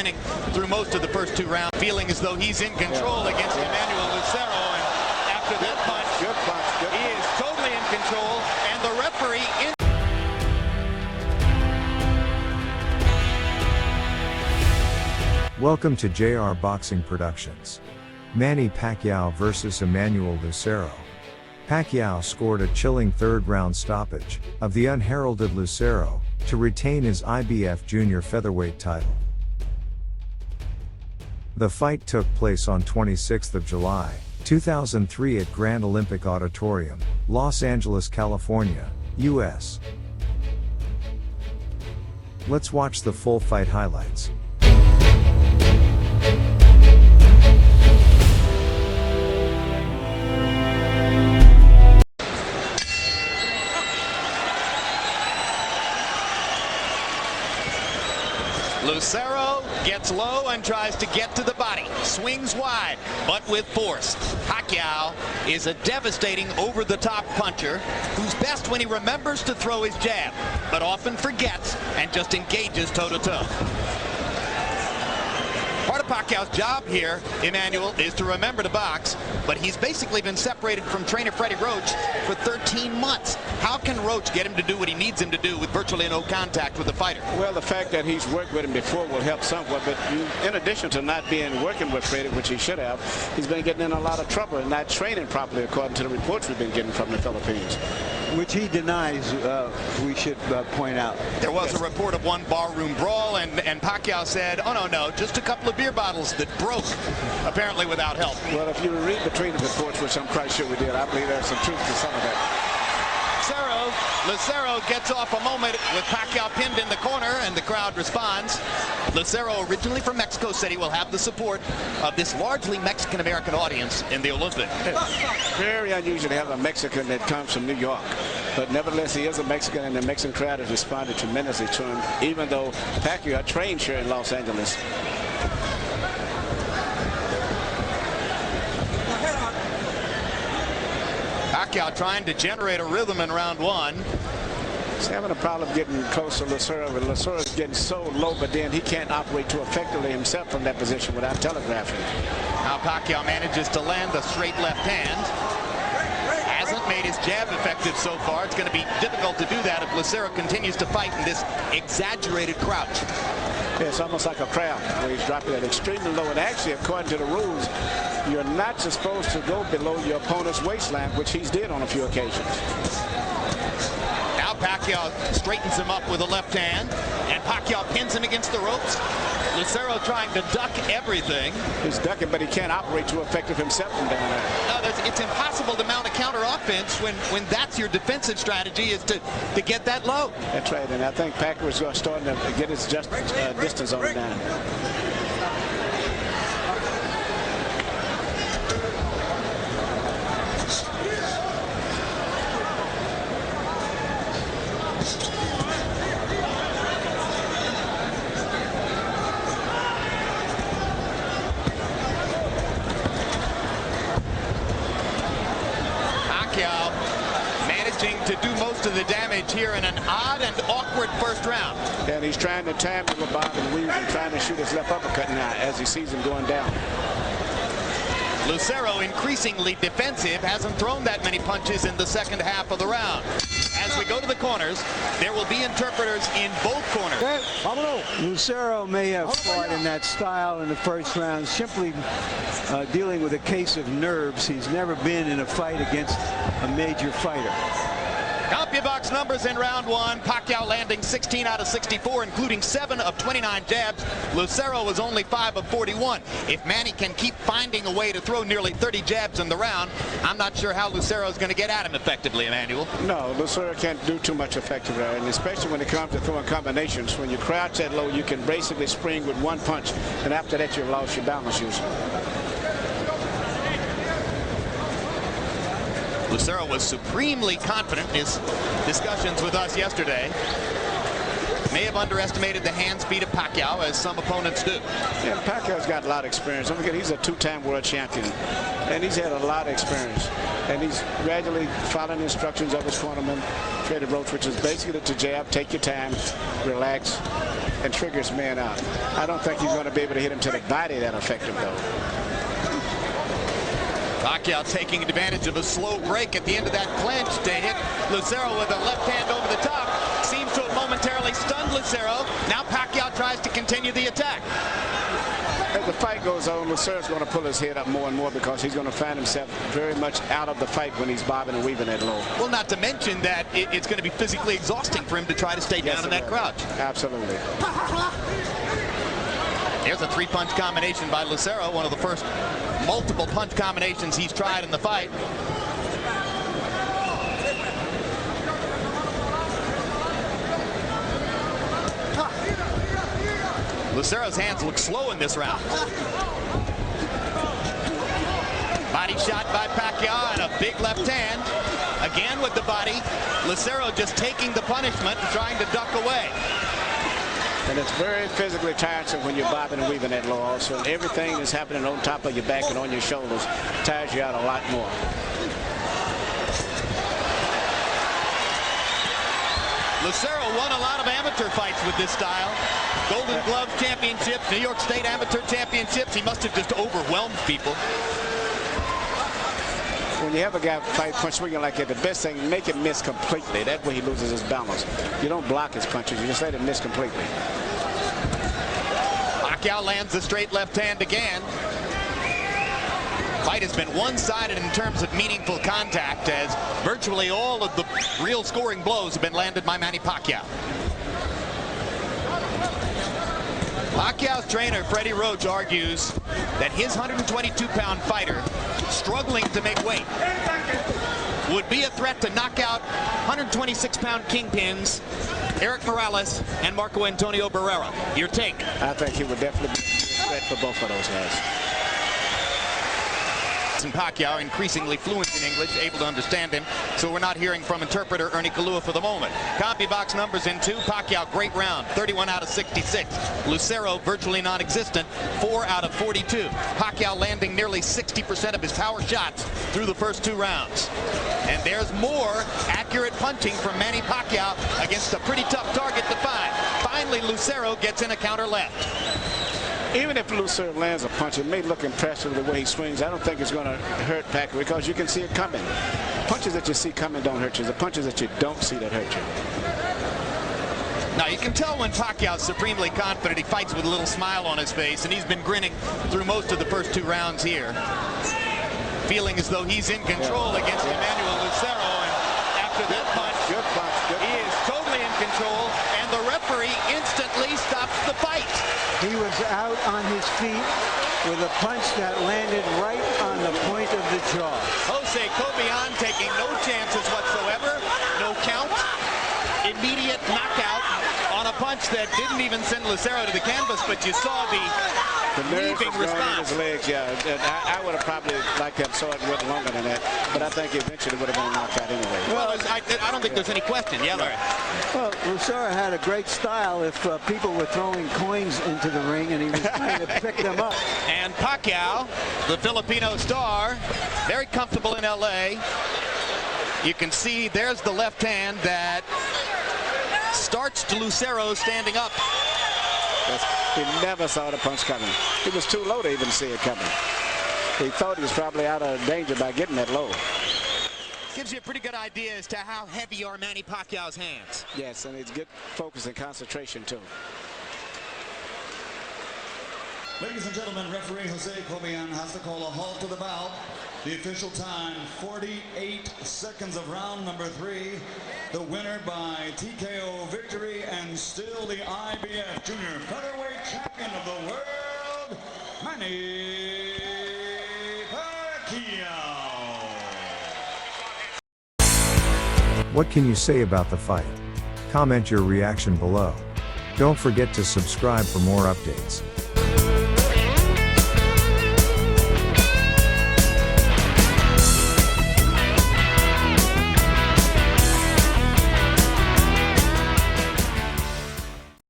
winning through most of the first 2 rounds, feeling as though he's in control against Emmanuel Lucero. And after that punch, he is totally in control, and the referee Welcome to JR Boxing Productions. Manny Pacquiao versus Emmanuel Lucero. Pacquiao scored a chilling third-round stoppage of the unheralded Lucero to retain his IBF Jr featherweight title. The fight took place on 26th of July, 2003 at Grand Olympic Auditorium, Los Angeles, California, US. Let's watch the full fight highlights. Lucero gets low and tries to get to the body. Swings wide, but with force. Pacquiao is a devastating over-the-top puncher who's best when he remembers to throw his jab, but often forgets and just engages toe-to-toe. Part of Pacquiao's job here, Emmanuel, is to remember to box, but he's basically been separated from trainer Freddie Roach for 13 months. How can Roach get him to do what he needs him to do with virtually no contact with the fighter? Well, the fact that he's worked with him before will help somewhat, but in addition to not working with Freddie, which he should have, he's been getting in a lot of trouble and not training properly, according to the reports we've been getting from the Philippines. Which he denies, we should point out. There was a report of one barroom brawl, and Pacquiao said, oh, no, just a couple of beer bottles that broke, apparently without help. Well, if you read between the reports, which I'm quite sure we did, I believe there's some truth to some of that. Lucero gets off a moment with Pacquiao pinned in the corner, and the crowd responds. Lucero, originally from Mexico City, will have the support of this largely Mexican-American audience in the Olympics. Very unusual to have a Mexican that comes from New York, but nevertheless, he is a Mexican, and the Mexican crowd has responded tremendously to him, even though Pacquiao trained here in Los Angeles. Pacquiao trying to generate a rhythm in round 1. He's having a problem getting close to Lucero, but Lucero is getting so low, but then he can't operate too effectively himself from that position without telegraphing. Now Pacquiao manages to land a straight left hand. Hasn't made his jab effective so far. It's going to be difficult to do that if Lucero continues to fight in this exaggerated crouch. Yeah, it's almost like a crab where he's dropping it extremely low. And actually, according to the rules, you're not supposed to go below your opponent's waistline, which he's did on a few occasions. Now Pacquiao straightens him up with a left hand, and Pacquiao pins him against the ropes. Lucero trying to duck everything. He's ducking, but he can't operate too effective himself from down there. No, it's impossible to mount a counter offense when that's your defensive strategy, is to get that low. That's right, and I think Pacquiao is starting to get his distance on it down. Managing to do most of the damage here in an odd and awkward first round. And he's trying to time the bob and weave and trying to shoot his left uppercut now as he sees him going down. Lucero increasingly defensive, hasn't thrown that many punches in the second half of the round. As we go to the corners, there will be interpreters in both corners. Lucero may have fought in that style in the first round, simply dealing with a case of nerves. He's never been in a fight against a major fighter. CompuBox numbers in round 1. Pacquiao landing 16 out of 64, including 7 of 29 jabs. Lucero was only 5 of 41. If Manny can keep finding a way to throw nearly 30 jabs in the round, I'm not sure how Lucero is going to get at him effectively, Emmanuel. No, Lucero can't do too much effective there, and especially when it comes to throwing combinations. When you crouch that low, you can basically spring with one punch, and after that, you've lost your balance usually. Lucero was supremely confident in his discussions with us yesterday. May have underestimated the hand speed of Pacquiao, as some opponents do. Yeah, Pacquiao's got a lot of experience. Don't forget, he's a 2-time world champion, and he's had a lot of experience. And he's gradually following the instructions of his cornerman, Freddie Roach, which is basically to jab, take your time, relax, and trigger his man out. I don't think he's going to be able to hit him to the body that effective, though. Pacquiao taking advantage of a slow break at the end of that clinch to hit Lucero with a left hand over the top. Seems to have momentarily stunned Lucero. Now Pacquiao tries to continue the attack. As the fight goes on, Lucero's going to pull his head up more and more because he's going to find himself very much out of the fight when he's bobbing and weaving that low. Well, not to mention that it's going to be physically exhausting for him to try to stay down in that crouch. Absolutely. Here's a three-punch combination by Lucero, one of the first multiple punch combinations he's tried in the fight. Lucero's hands look slow in this round. Body shot by Pacquiao and a big left hand. Again with the body. Lucero just taking the punishment and trying to duck away. And it's very physically tiresome when you're bobbing and weaving that low also. Everything that's happening on top of your back and on your shoulders tires you out a lot more. Lucero won a lot of amateur fights with this style. Golden Glove championships, New York State amateur championships. He must have just overwhelmed people. When you have a guy fight punch swinging like that, the best thing, make him miss completely. That way he loses his balance. You don't block his punches. You just let him miss completely. Pacquiao lands the straight left hand again. Fight has been one-sided in terms of meaningful contact, as virtually all of the real scoring blows have been landed by Manny Pacquiao. Pacquiao's trainer, Freddie Roach, argues that his 122-pound fighter, struggling to make weight, would be a threat to knock out 126-pound kingpins Eric Morales and Marco Antonio Barrera. Your take? I think he would definitely be a threat for both of those guys. And Pacquiao increasingly fluent in English, able to understand him, so we're not hearing from interpreter Ernie Kalua for the moment. CompuBox numbers in 2. Pacquiao, great round, 31 out of 66. Lucero, virtually non-existent, 4 out of 42. Pacquiao landing nearly 60% of his power shots through the first 2 rounds. And there's more accurate punching from Manny Pacquiao against a pretty tough target to find. Finally, Lucero gets in a counter left. Even if Lucero lands a punch, it may look impressive the way he swings. I don't think it's going to hurt Pacquiao because you can see it coming. Punches that you see coming don't hurt you. The punches that you don't see that hurt you. Now, you can tell when Pacquiao's supremely confident. He fights with a little smile on his face, and he's been grinning through most of the first 2 rounds here, feeling as though he's in control against Emmanuel Lucero. And after that punch, he is totally in control, and the referee instantly stops the fight. He was out on his feet with a punch that landed right on the point of the jaw. Jose Cobian taking no chances whatsoever. No count. Immediate knockout on a punch that didn't even send Lucero to the canvas, but you saw the leaping response. His legs, yeah. I would have probably liked to have saw it a little longer than that, but I think eventually would have been a knockout anyway. Well, I don't think there's any question. Yeah, Larry. Well, Lucero had a great style if people were throwing coins into the ring and he was trying to pick them up. And Pacquiao, the Filipino star, very comfortable in L.A. You can see there's the left hand that starts to Lucero standing up. He never saw the punch coming. He was too low to even see it coming. He thought he was probably out of danger by getting that low. Gives you a pretty good idea as to how heavy are Manny Pacquiao's hands. Yes, and it's good focus and concentration, too. Ladies and gentlemen, referee Jose Cobian has to call a halt to the bout. The official time, 48 seconds of round number 3. The winner by TKO victory and still the IBF Jr. Featherweight Champion of the world, Manny Pacquiao. What can you say about the fight? Comment your reaction below. Don't forget to subscribe for more updates.